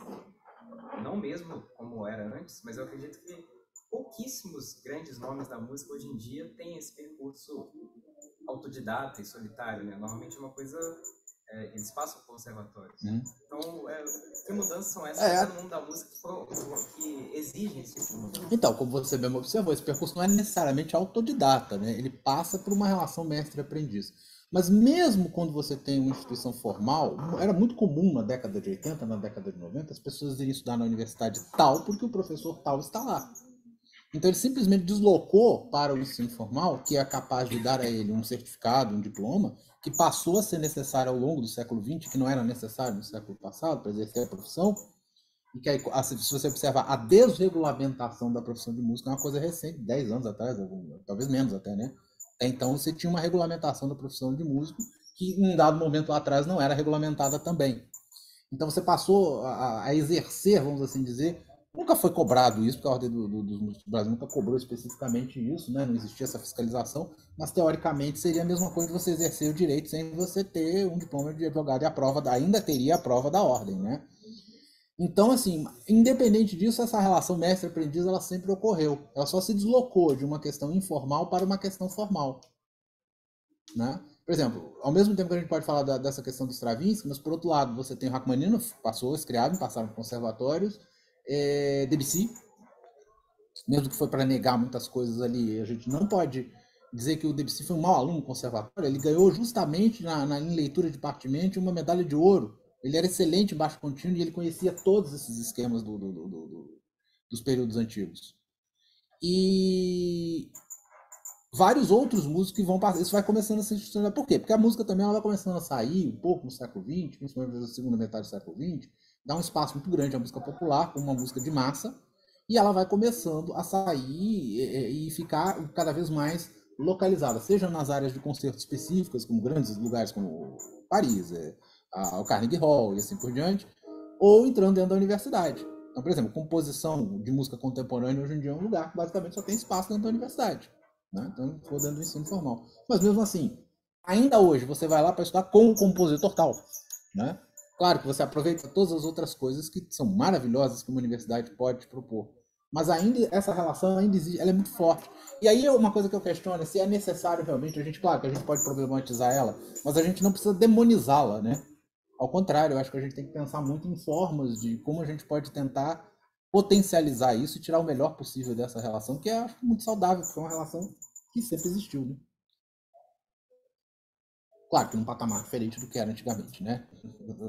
[SPEAKER 4] não mesmo como era antes, mas eu acredito que pouquíssimos grandes nomes da música hoje em dia têm esse percurso autodidata e solitário, né? Normalmente é uma coisa eles passam por conservatórios.
[SPEAKER 1] Hum.
[SPEAKER 4] Então, que mudanças são essas
[SPEAKER 1] É.
[SPEAKER 4] no mundo da música que exigem esse tipo de mudança?
[SPEAKER 1] Então, como você mesmo observou, esse percurso não é necessariamente autodidata, né? Ele passa por uma relação mestre-aprendiz. Mas mesmo quando você tem uma instituição formal, era muito comum na década de 80, na década de 90, as pessoas irem estudar na universidade tal porque o professor tal está lá. Então ele simplesmente deslocou para o ensino formal, que é capaz de dar a ele um certificado, um diploma, que passou a ser necessário ao longo do século XX, que não era necessário no século passado para exercer a profissão, e que aí, se você observar, a desregulamentação da profissão de músico é uma coisa recente, 10 anos atrás, talvez menos até, né? Então você tinha uma regulamentação da profissão de músico que em um dado momento lá atrás não era regulamentada também. Então você passou a exercer, vamos assim dizer, nunca foi cobrado isso, porque a Ordem dos Músicos do Brasil nunca cobrou especificamente isso, né? Não existia essa fiscalização, mas teoricamente seria a mesma coisa de você exercer o direito sem você ter um diploma de advogado e a prova, ainda teria a prova da ordem, né? Então, assim, independente disso, essa relação mestre-aprendiz ela sempre ocorreu. Ela só se deslocou de uma questão informal para uma questão formal, né? Por exemplo, ao mesmo tempo que a gente pode falar dessa questão do Stravinsky, mas por outro lado, você tem o Rachmaninoff, passou, Scriabin, passaram por conservatórios, Debussy, mesmo que foi para negar muitas coisas ali, a gente não pode dizer que o Debussy foi um mau aluno no conservatório, ele ganhou justamente em leitura de partiment uma medalha de ouro. Ele era excelente em baixo contínuo e ele conhecia todos esses esquemas dos períodos antigos. E vários outros músicos que vão passar, isso vai começando a se institucionalizar. Por quê? Porque a música também ela vai começando a sair um pouco no século XX, principalmente na segunda metade do século XX, dá um espaço muito grande à música popular, como uma música de massa, e ela vai começando a sair e ficar cada vez mais localizada, seja nas áreas de concerto específicas, como grandes lugares como Paris, o Carnegie Hall e assim por diante, ou entrando dentro da universidade. Então, por exemplo, composição de música contemporânea hoje em dia é um lugar que basicamente só tem espaço dentro da universidade, né? Então, for dentro do ensino formal. Mas mesmo assim, ainda hoje você vai lá para estudar com o compositor tal, né? Claro que você aproveita todas as outras coisas que são maravilhosas que uma universidade pode te propor. Mas ainda essa relação ainda existe, ela é muito forte. E aí uma coisa que eu questiono é se é necessário realmente, claro que a gente pode problematizar ela, mas a gente não precisa demonizá-la, né? Ao contrário, eu acho que a gente tem que pensar muito em formas de como a gente pode tentar potencializar isso e tirar o melhor possível dessa relação, que eu acho muito saudável, porque é uma relação que sempre existiu, né? Claro que num patamar diferente do que era antigamente, né?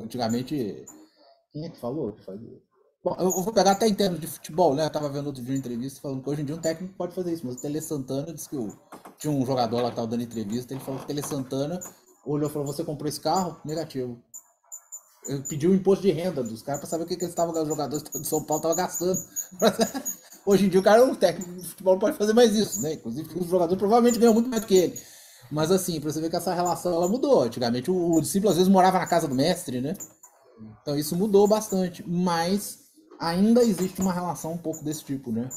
[SPEAKER 1] Antigamente, quem é que falou? Bom, eu vou pegar até em termos de futebol, né? Eu tava vendo outro dia uma entrevista falando que hoje em dia um técnico pode fazer isso, mas o Tele Santana disse que tinha um jogador lá que tava dando entrevista, ele falou que o Tele Santana olhou e falou: você comprou esse carro? Negativo. Ele pediu o imposto de renda dos caras para saber o que eles estavam, os jogadores de São Paulo estavam gastando. Hoje em dia o técnico de futebol não pode fazer mais isso, né? Inclusive os jogadores provavelmente ganham muito mais do que ele. Mas assim, para você ver que essa relação ela mudou. Antigamente o discípulo às vezes morava na casa do mestre, né? Então isso mudou bastante, mas ainda existe uma relação um pouco desse tipo, né?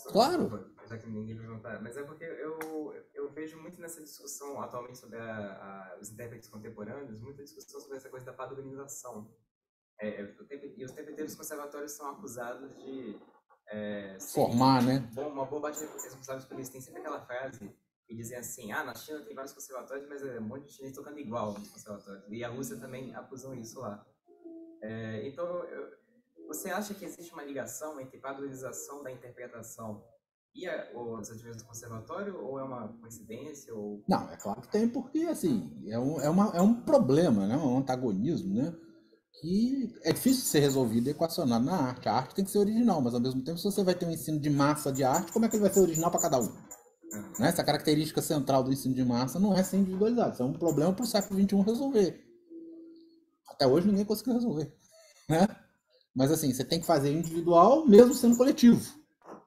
[SPEAKER 1] Claro.
[SPEAKER 4] Já que ninguém perguntar, mas é porque eu vejo muito nessa discussão atualmente sobre os intérpretes contemporâneos, muita discussão sobre essa coisa da padronização. E os tempo conservatórios são acusados de
[SPEAKER 1] formar, né?
[SPEAKER 4] Uma bobagem responsável por isso. Tem sempre aquela frase que dizem assim: na China tem vários conservatórios, mas um monte de chinês tocando igual nos conservatórios. E a Rússia também acusam isso lá. Então, você acha que existe uma ligação entre padronização da interpretação e os atividades do conservatório, ou é uma coincidência? Ou...
[SPEAKER 1] Não, é claro que tem, porque assim, é um problema, né? Um antagonismo, né? Que é difícil de ser resolvido e equacionado na arte. A arte tem que ser original, mas ao mesmo tempo, se você vai ter um ensino de massa de arte, como é que ele vai ser original para cada um? Né? Essa característica central do ensino de massa não é ser individualizado. Isso é um problema para o século XXI resolver. Até hoje ninguém conseguiu resolver. Né? Mas assim, você tem que fazer individual mesmo sendo coletivo.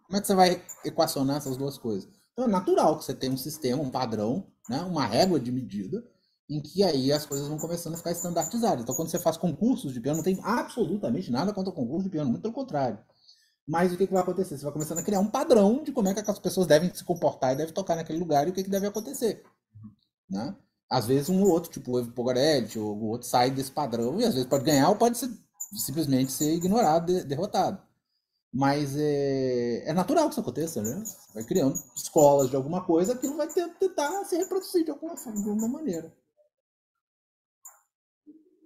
[SPEAKER 1] Como é que você vai equacionar essas duas coisas? Então é natural que você tenha um sistema, um padrão, né? Uma régua de medida, em que aí as coisas vão começando a ficar estandartizadas. Então quando você faz concursos de piano, não tem absolutamente nada contra o concurso de piano, muito pelo contrário. Mas o que vai acontecer? Você vai começando a criar um padrão de como é que as pessoas devem se comportar e devem tocar naquele lugar e o que deve acontecer. Né? Às vezes um ou outro, tipo o Evo Pogoretti, ou o outro sai desse padrão e às vezes pode ganhar ou pode simplesmente ser ignorado, derrotado. Mas é natural que isso aconteça, né? Você vai criando escolas de alguma coisa, aquilo vai tentar se reproduzir de alguma forma, de alguma maneira.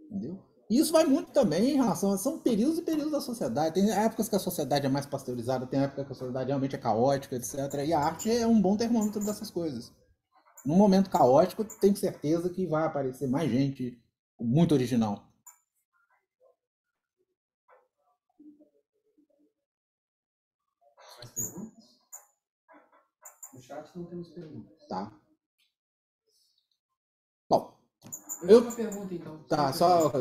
[SPEAKER 1] Entendeu? E isso vai muito também em relação são períodos e períodos da sociedade. Tem épocas que a sociedade é mais pasteurizada, tem épocas que a sociedade realmente é caótica, etc. E a arte é um bom termômetro dessas coisas. Num momento caótico, tenho certeza que vai aparecer mais gente muito original,
[SPEAKER 3] Mais perguntas? No chat não temos perguntas.
[SPEAKER 1] tá? Bom,
[SPEAKER 3] Eu tenho uma pergunta, então.
[SPEAKER 1] tá, só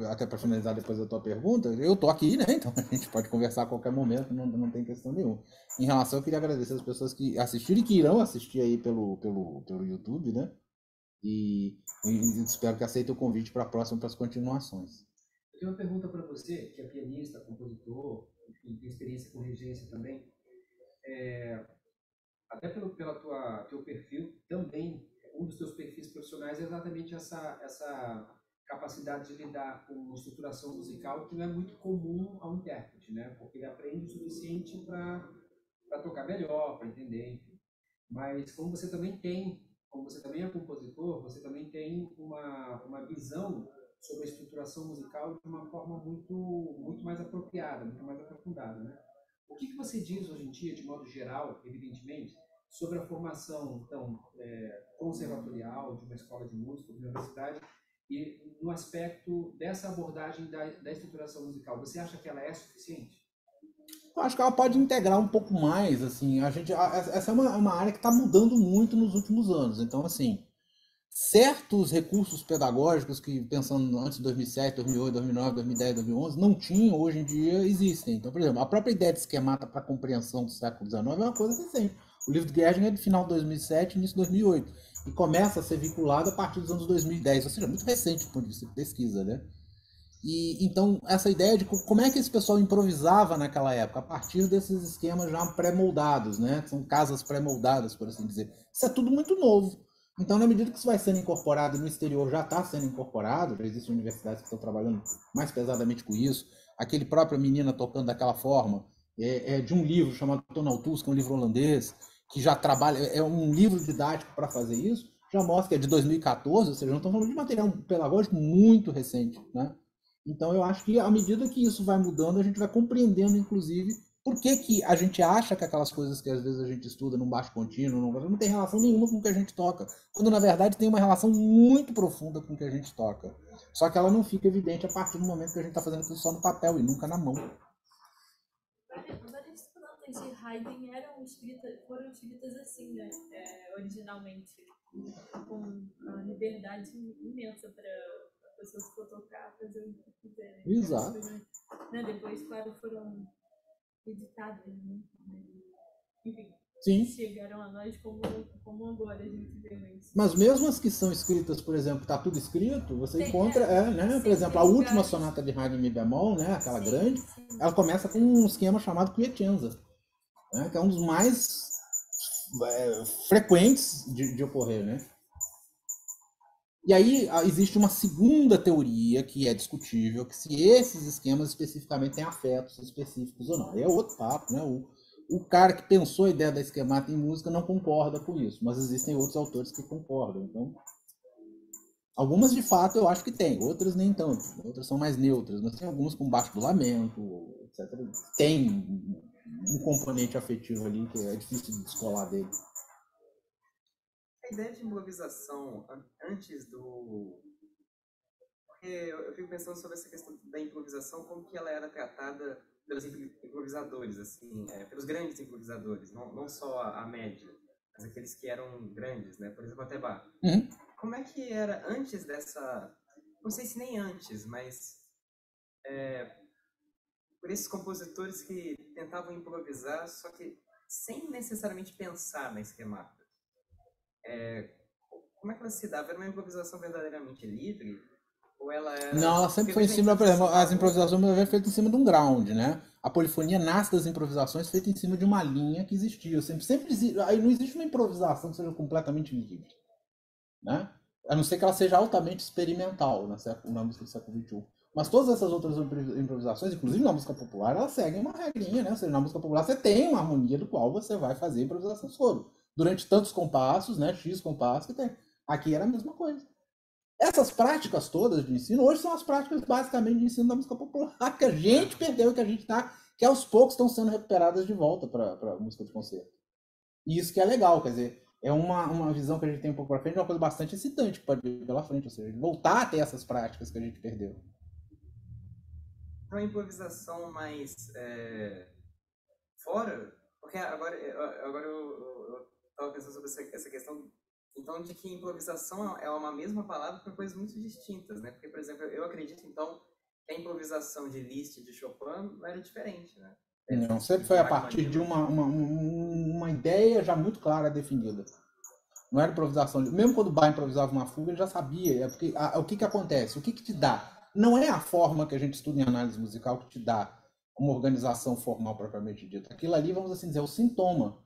[SPEAKER 1] até para finalizar depois da tua pergunta, eu tô aqui, né? Então a gente pode conversar a qualquer momento, não tem questão nenhuma. Em relação, eu queria agradecer as pessoas que assistiram e que irão assistir aí pelo YouTube, né? E espero que aceitem o convite para as continuações.
[SPEAKER 3] Eu tenho uma pergunta para você, que é pianista, compositor, enfim, tem experiência com regência também. Até pelo teu perfil, também, um dos teus perfis profissionais é exatamente essa capacidade de lidar com estruturação musical que não é muito comum ao intérprete, né? Porque ele aprende o suficiente para tocar melhor, para entender, enfim. Mas como você também é compositor, você também tem uma visão sobre a estruturação musical de uma forma muito mais apropriada, muito mais aprofundada, né? O que você diz hoje em dia, de modo geral, evidentemente, sobre a formação então, conservatorial de uma escola de música, de uma universidade, e no aspecto dessa abordagem da estruturação musical? Você acha que ela é suficiente?
[SPEAKER 1] Eu acho que ela pode integrar um pouco mais, assim, essa é uma área que está mudando muito nos últimos anos. Então, assim, certos recursos pedagógicos que, pensando antes de 2007, 2008, 2009, 2010, 2011, não tinham, hoje em dia existem. Então, por exemplo, a própria ideia de esquemata para compreensão do século XIX é uma coisa recente. O livro de Gerding é do final de 2007, início de 2008, e começa a ser vinculado a partir dos anos 2010, ou seja, muito recente do ponto de vista de pesquisa, né? E então essa ideia de como é que esse pessoal improvisava naquela época, a partir desses esquemas já pré-moldados, né? Que são casas pré-moldadas, por assim dizer. Isso é tudo muito novo. Então, na medida que isso vai sendo incorporado no exterior, já está sendo incorporado, já existem universidades que estão trabalhando mais pesadamente com isso. Aquele próprio Menina tocando daquela forma, de um livro chamado Tonaltus, que é um livro holandês, que já trabalha, é um livro didático para fazer isso, já mostra que é de 2014, ou seja, não estamos falando de material pedagógico muito recente, né? Então, eu acho que à medida que isso vai mudando, a gente vai compreendendo, inclusive, por que, que a gente acha que aquelas coisas que às vezes a gente estuda num baixo contínuo não tem relação nenhuma com o que a gente toca, quando na verdade tem uma relação muito profunda com o que a gente toca. Só que ela não fica evidente a partir do momento que a gente está fazendo aquilo só no papel e nunca na mão.
[SPEAKER 5] Várias sonatas de Haydn foram escritas assim, né? Originalmente, com uma liberdade imensa para pessoas que for tocar, fazer o que quiserem.
[SPEAKER 1] Exato.
[SPEAKER 5] Né? Depois, claro, foram editadas, né? Enfim,
[SPEAKER 1] Sim.
[SPEAKER 5] chegaram a nós como agora a gente vê isso.
[SPEAKER 1] Mas mesmo as que são escritas, por exemplo, está tudo escrito, você encontra, né? Por exemplo, a última sonata de Haydn em mi bemol, né? Aquela grande, ela começa com um esquema chamado Quiescenza, né? Que é um dos mais frequentes de ocorrer, né? E aí existe uma segunda teoria que é discutível, que se esses esquemas especificamente têm afetos específicos ou não. Aí é outro papo, né? O cara que pensou a ideia da esquemata em música não concorda com isso, mas existem outros autores que concordam. Então, algumas de fato eu acho que tem, outras nem tanto, outras são mais neutras, mas tem algumas com baixo do lamento, etc. Tem um componente afetivo ali que é difícil de descolar dele.
[SPEAKER 4] A ideia de improvisação antes do... Porque eu fico pensando sobre essa questão da improvisação, como que ela era tratada pelos improvisadores, assim, pelos grandes improvisadores, não só a média, mas aqueles que eram grandes, né? Por exemplo, Atebá.
[SPEAKER 1] Uhum.
[SPEAKER 4] Como é que era antes dessa... Não sei se nem antes, mas... por esses compositores que tentavam improvisar, só que sem necessariamente pensar na esquemata. Como é que ela se dava? Era uma improvisação verdadeiramente livre? Ou ela era...
[SPEAKER 1] Não, ela sempre foi em cima, por exemplo, as improvisações eram feitas em cima de um ground, né? A polifonia nasce das improvisações feita em cima de uma linha que existia. Sempre existe, aí não existe uma improvisação que seja completamente livre, né? A não ser que ela seja altamente experimental na música do século XXI. Mas todas essas outras improvisações, inclusive na música popular, elas seguem uma regrinha, né? Ou seja, na música popular você tem uma harmonia do qual você vai fazer a improvisação solo. Durante tantos compassos, né? X compassos que tem. Aqui era a mesma coisa. Essas práticas todas de ensino, hoje são as práticas basicamente de ensino da música popular, que a gente perdeu e que a gente tá, que aos poucos estão sendo recuperadas de volta para a música de concerto. E isso que é legal, quer dizer, é uma visão que a gente tem um pouco para frente, uma coisa bastante excitante que pode vir pela frente, ou seja, voltar a ter essas práticas que a gente perdeu.
[SPEAKER 4] Uma improvisação mais fora, porque agora eu estava pensando sobre essa questão, então, de que improvisação é uma mesma palavra para coisas muito distintas, né? Porque, por exemplo, eu acredito, então, que a improvisação de Liszt e de Chopin era diferente, né?
[SPEAKER 1] Não, sempre foi a partir de uma ideia já muito clara, definida. Não era improvisação. Mesmo quando o Bach improvisava uma fuga, ele já sabia. Porque, o que acontece? O que te dá? Não é a forma que a gente estuda em análise musical que te dá uma organização formal propriamente dita. Aquilo ali, vamos assim dizer, é o sintoma.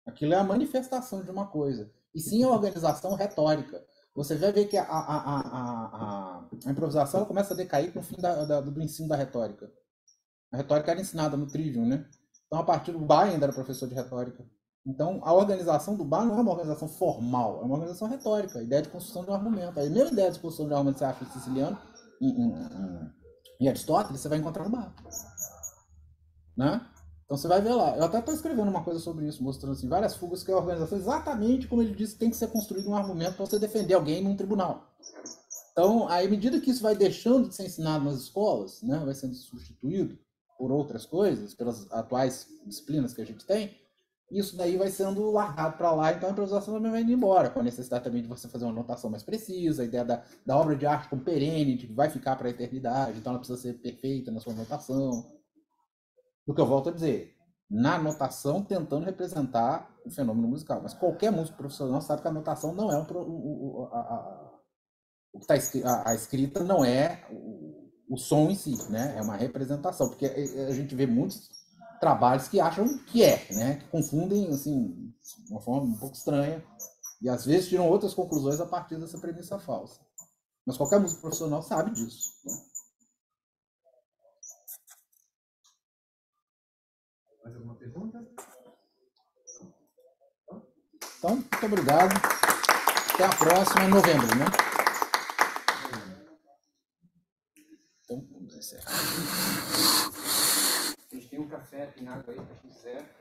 [SPEAKER 1] Aquilo é a manifestação de uma coisa. E sim a organização retórica. Você vai ver que a improvisação ela começa a decair no fim do ensino da retórica. A retórica era ensinada no Trivium, né? Então, a partir do Bach ainda era professor de retórica. Então, a organização do Bach não é uma organização formal, é uma organização retórica, a ideia de construção de um argumento. A mesma ideia de construção de um argumento que você acha em Siciliano, em Aristóteles, você vai encontrar no Bach. Né? Então, você vai ver lá. Eu até estou escrevendo uma coisa sobre isso, mostrando assim, várias fugas que é a organização, exatamente como ele disse, tem que ser construído um argumento para você defender alguém num tribunal. Então, à medida que isso vai deixando de ser ensinado nas escolas, né, vai sendo substituído por outras coisas, pelas atuais disciplinas que a gente tem, isso daí vai sendo largado para lá, então a improvisação também vai indo embora, com a necessidade também de você fazer uma notação mais precisa, a ideia da obra de arte como perene, de que vai ficar para a eternidade, então ela precisa ser perfeita na sua notação. Do que eu volto a dizer, na notação tentando representar o fenômeno musical, mas qualquer músico profissional sabe que a notação não é o que está a escrita não é o som em si, né? É uma representação, porque a gente vê muitos trabalhos que acham que né? Que confundem assim de uma forma um pouco estranha e às vezes tiram outras conclusões a partir dessa premissa falsa. Mas qualquer músico profissional sabe disso. Né?
[SPEAKER 3] Mais alguma pergunta?
[SPEAKER 1] Então, muito obrigado. Até a próxima, em novembro, né? Então, vamos encerrar.
[SPEAKER 3] A gente tem um café, tem água aí, para quem quiser.